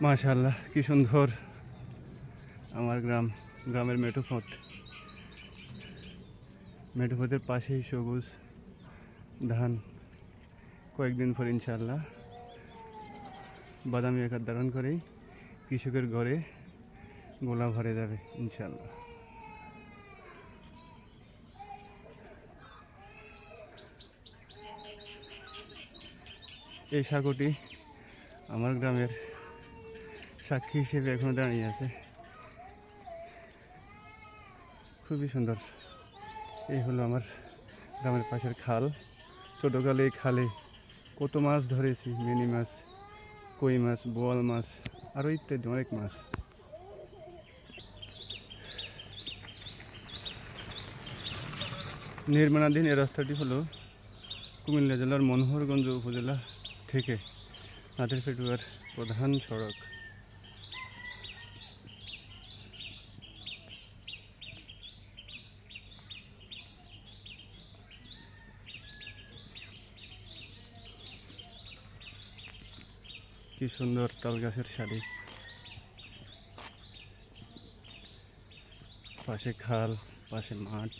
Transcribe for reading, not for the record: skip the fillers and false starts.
মাশাআল্লাহ, কি সুন্দর আমার গ্রামের মেঠোপথ। মেঠোপথের পাশেই সবুজ ধান। কয়েকদিন পর ইনশাআল্লাহ বাদামি আকার ধারণ করেই কৃষকের ঘরে গোলা ভরে যাবে ইনশাআল্লাহ। এই সাঁকোটি আমার গ্রামের সাক্ষী হিসেবে এখনো দাঁড়িয়ে আছে। খুবই সুন্দর। এই হলো আমার গ্রামের পাশের খাল। ছোটোকালে এই খালে কত মাছ ধরেছি, মিনি মাছ, কই মাছ, বোয়াল মাছ, আরও ইত্যাদি অনেক মাছ। নির্মাণাধীন এই রাস্তাটি হলো কুমিল্লা জেলার মনোহরগঞ্জ উপজেলা থেকে নাটেরফেটুয়ার প্রধান সড়ক। কি সুন্দর তাল গাছের সারি, পাশে খাল, পাশে মাঠ।